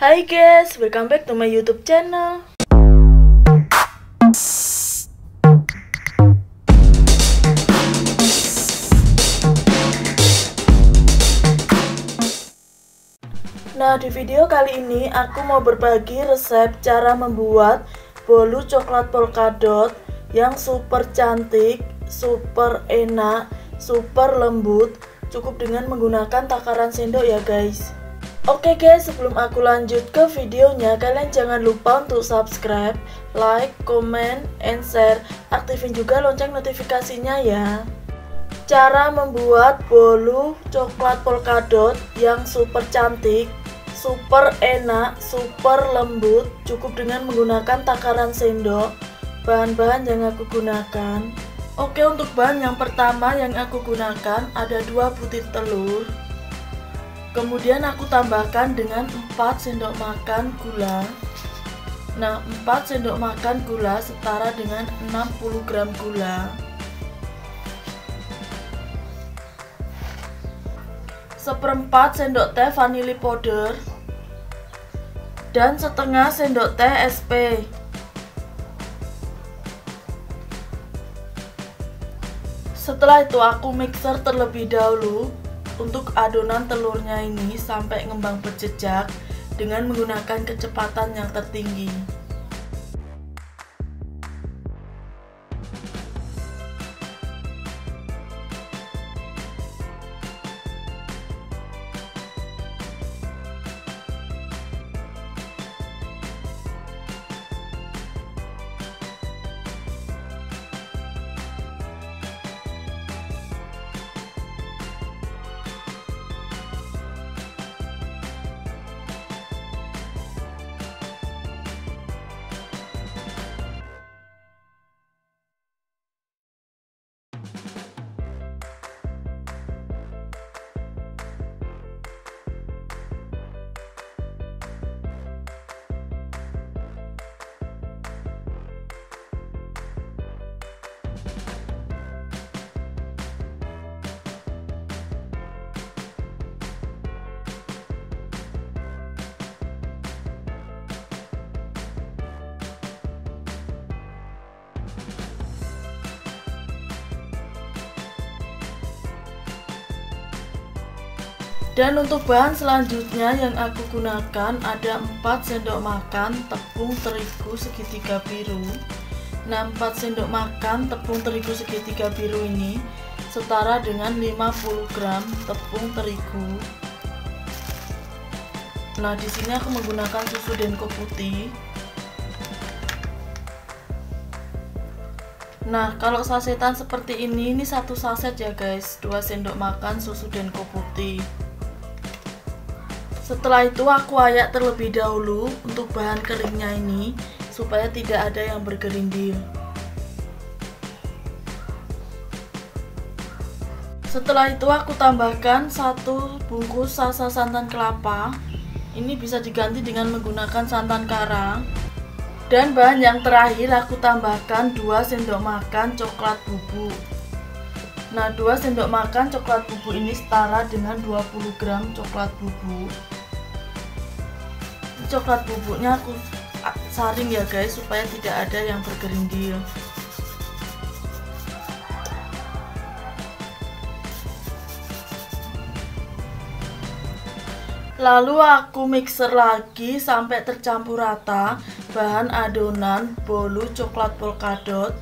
Hai guys, welcome back to my YouTube channel. Nah, di video kali ini aku mau berbagi resep cara membuat bolu coklat polkadot yang super cantik, super enak, super lembut, cukup dengan menggunakan takaran sendok ya guys. Oke guys, sebelum aku lanjut ke videonya, kalian jangan lupa untuk subscribe, like, comment, and share. Aktifin juga lonceng notifikasinya ya. Cara membuat bolu coklat polkadot yang super cantik, super enak, super lembut, cukup dengan menggunakan takaran sendok. Bahan-bahan yang aku gunakan. Oke, untuk bahan yang pertama yang aku gunakan ada 2 butir telur. Kemudian aku tambahkan dengan 4 sendok makan gula. Nah, 4 sendok makan gula setara dengan 60 gram gula. Seperempat sendok teh vanili powder dan setengah sendok teh SP. Setelah itu aku mixer terlebih dahulu untuk adonan telurnya ini sampai ngembang berjejak dengan menggunakan kecepatan yang tertinggi. Dan untuk bahan selanjutnya yang aku gunakan ada 4 sendok makan tepung terigu segitiga biru. Nah, 4 sendok makan tepung terigu segitiga biru ini setara dengan 50 gram tepung terigu. Nah, di sini aku menggunakan susu denko putih. Nah, kalau sasetan seperti ini 1 saset ya guys, 2 sendok makan susu denko putih. Setelah itu aku ayak terlebih dahulu untuk bahan keringnya ini supaya tidak ada yang bergerindil. Setelah itu aku tambahkan 1 bungkus salsa santan kelapa. Ini bisa diganti dengan menggunakan santan kara. Dan bahan yang terakhir aku tambahkan 2 sendok makan coklat bubuk. Nah, 2 sendok makan coklat bubuk ini setara dengan 20 gram coklat bubuk. Coklat bubuknya aku saring ya guys supaya tidak ada yang bergerindil. Lalu aku mixer lagi sampai tercampur rata bahan adonan bolu coklat polkadot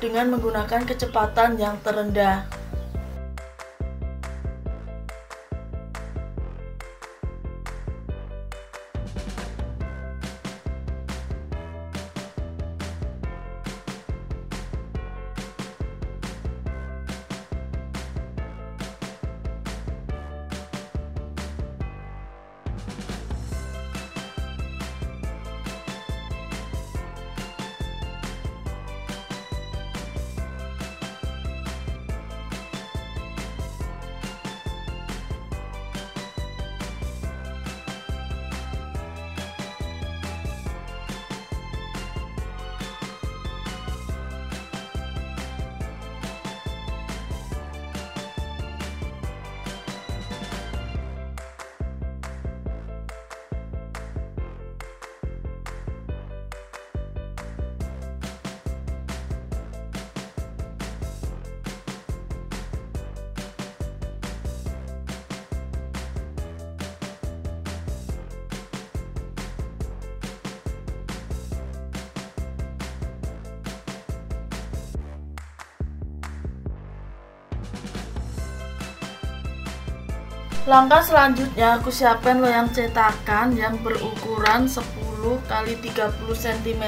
dengan menggunakan kecepatan yang terendah. Langkah selanjutnya aku siapkan loyang cetakan yang berukuran 10 x 30 cm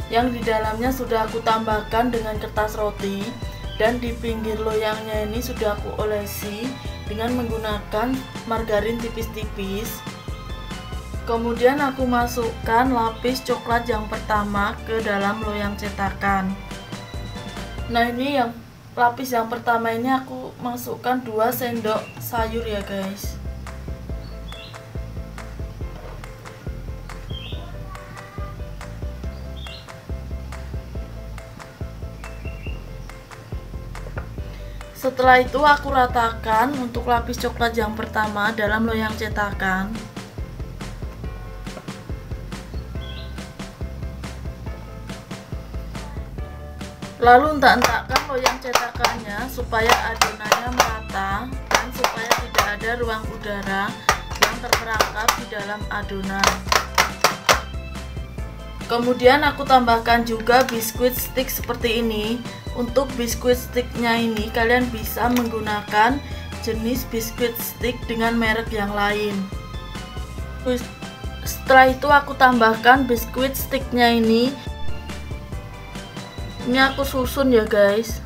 yang di dalamnya sudah aku tambahkan dengan kertas roti, dan di pinggir loyangnya ini sudah aku olesi dengan menggunakan margarin tipis-tipis. Kemudian aku masukkan lapis coklat yang pertama ke dalam loyang cetakan. Nah, ini yang lapis yang pertama ini aku masukkan 2 sendok sayur ya guys. Setelah itu aku ratakan untuk lapis coklat yang pertama dalam loyang cetakan. Lalu entak-entakkan loyang cetakannya supaya adonannya merata dan supaya tidak ada ruang udara yang terperangkap di dalam adonan. Kemudian aku tambahkan juga biskuit stick seperti ini. Untuk biskuit sticknya ini kalian bisa menggunakan jenis biskuit stick dengan merek yang lain. Setelah itu aku tambahkan biskuit sticknya ini. Ini aku susun ya guys.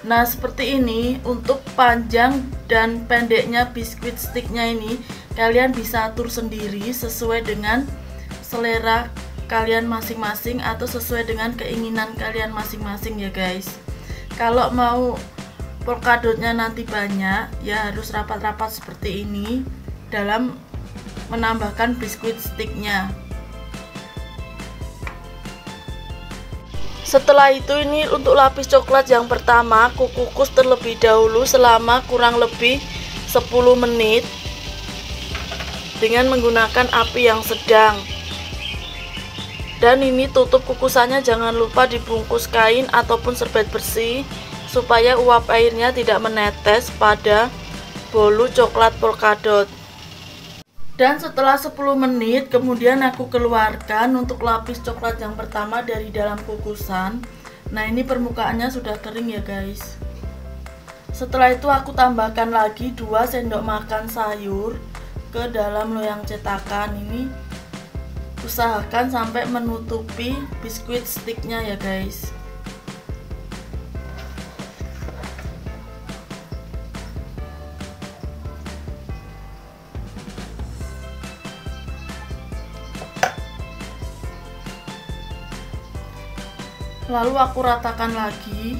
Nah, seperti ini. Untuk panjang dan pendeknya biskuit sticknya ini kalian bisa atur sendiri sesuai dengan selera kalian masing-masing atau sesuai dengan keinginan kalian masing-masing ya guys. Kalau mau polkadotnya nanti banyak, ya harus rapat-rapat seperti ini dalam menambahkan biskuit sticknya. Setelah itu ini untuk lapis coklat yang pertama aku kukus terlebih dahulu selama kurang lebih 10 menit dengan menggunakan api yang sedang. Dan ini tutup kukusannya jangan lupa dibungkus kain ataupun serbet bersih supaya uap airnya tidak menetes pada bolu coklat polkadot. Dan setelah 10 menit kemudian aku keluarkan untuk lapis coklat yang pertama dari dalam kukusan. Nah, ini permukaannya sudah kering ya guys. Setelah itu aku tambahkan lagi 2 sendok makan sayur ke dalam loyang cetakan. Ini usahakan sampai menutupi biskuit sticknya ya guys. Lalu aku ratakan lagi.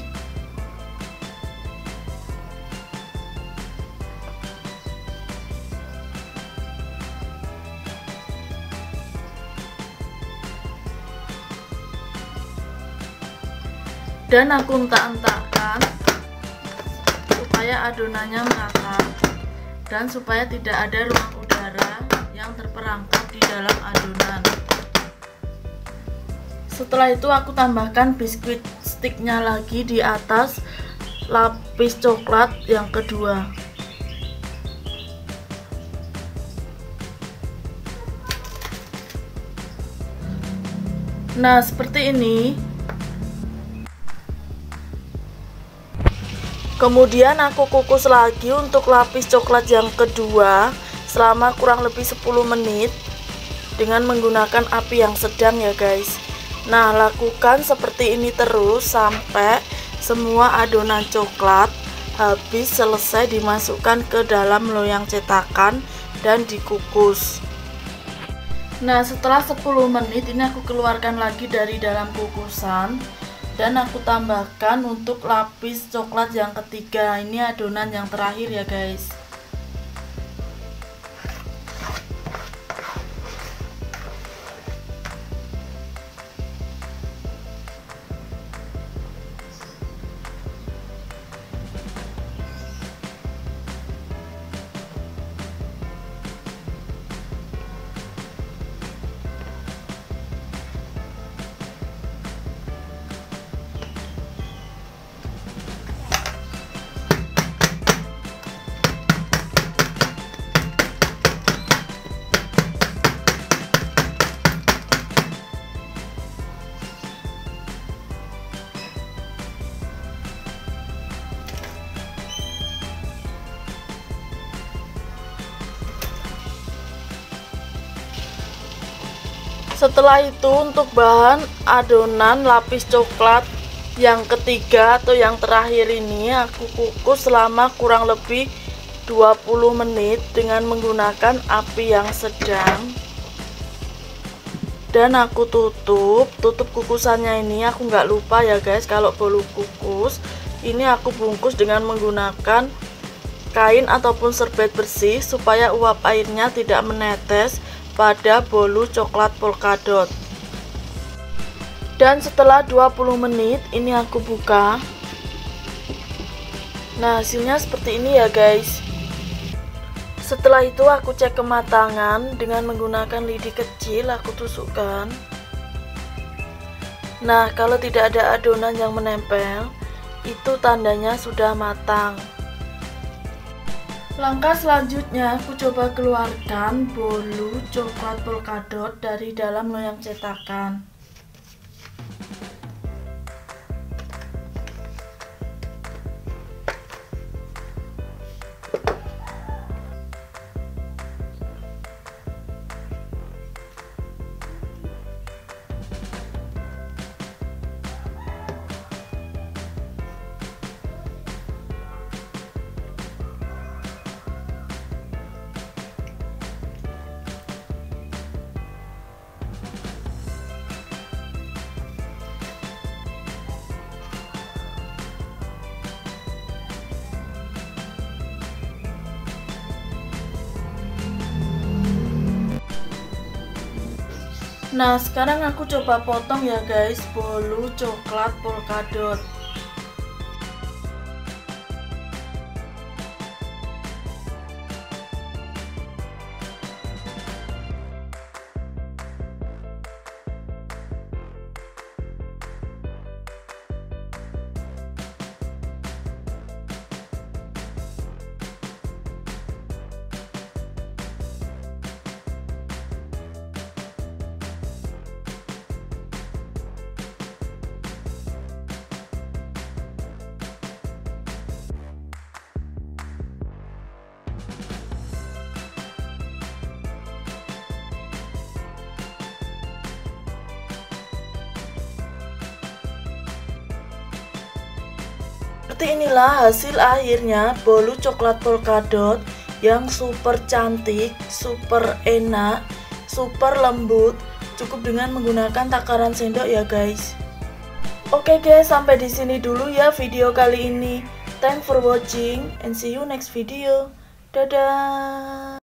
Dan aku entak-entakkan supaya adonannya merata dan supaya tidak ada ruang udara yang terperangkap di dalam adonan. Setelah itu aku tambahkan biskuit sticknya lagi di atas lapis coklat yang kedua. Nah, seperti ini. Kemudian aku kukus lagi untuk lapis coklat yang kedua selama kurang lebih 10 menit dengan menggunakan api yang sedang ya guys. Nah, lakukan seperti ini terus sampai semua adonan coklat habis selesai dimasukkan ke dalam loyang cetakan dan dikukus. Nah, setelah 10 menit ini aku keluarkan lagi dari dalam kukusan dan aku tambahkan untuk lapis coklat yang ketiga. Ini adonan yang terakhir ya guys. Setelah itu untuk bahan adonan lapis coklat yang ketiga atau yang terakhir ini aku kukus selama kurang lebih 20 menit dengan menggunakan api yang sedang. Dan aku tutup kukusannya ini. Aku nggak lupa ya guys, kalau bolu kukus ini aku bungkus dengan menggunakan kain ataupun serbet bersih supaya uap airnya tidak menetes pada bolu coklat polkadot. Dan setelah 20 menit ini aku buka. Nah, hasilnya seperti ini ya guys. Setelah itu aku cek kematangan dengan menggunakan lidi kecil, aku tusukkan. Nah, kalau tidak ada adonan yang menempel, itu tandanya sudah matang. Langkah selanjutnya aku coba keluarkan bolu coklat polkadot dari dalam loyang cetakan. Nah, sekarang aku coba potong ya guys bolu coklat polkadot. Seperti inilah hasil akhirnya bolu coklat polkadot yang super cantik, super enak, super lembut. Cukup dengan menggunakan takaran sendok ya guys. Oke guys, sampai di sini dulu ya video kali ini. Thanks for watching and see you next video. Dadah.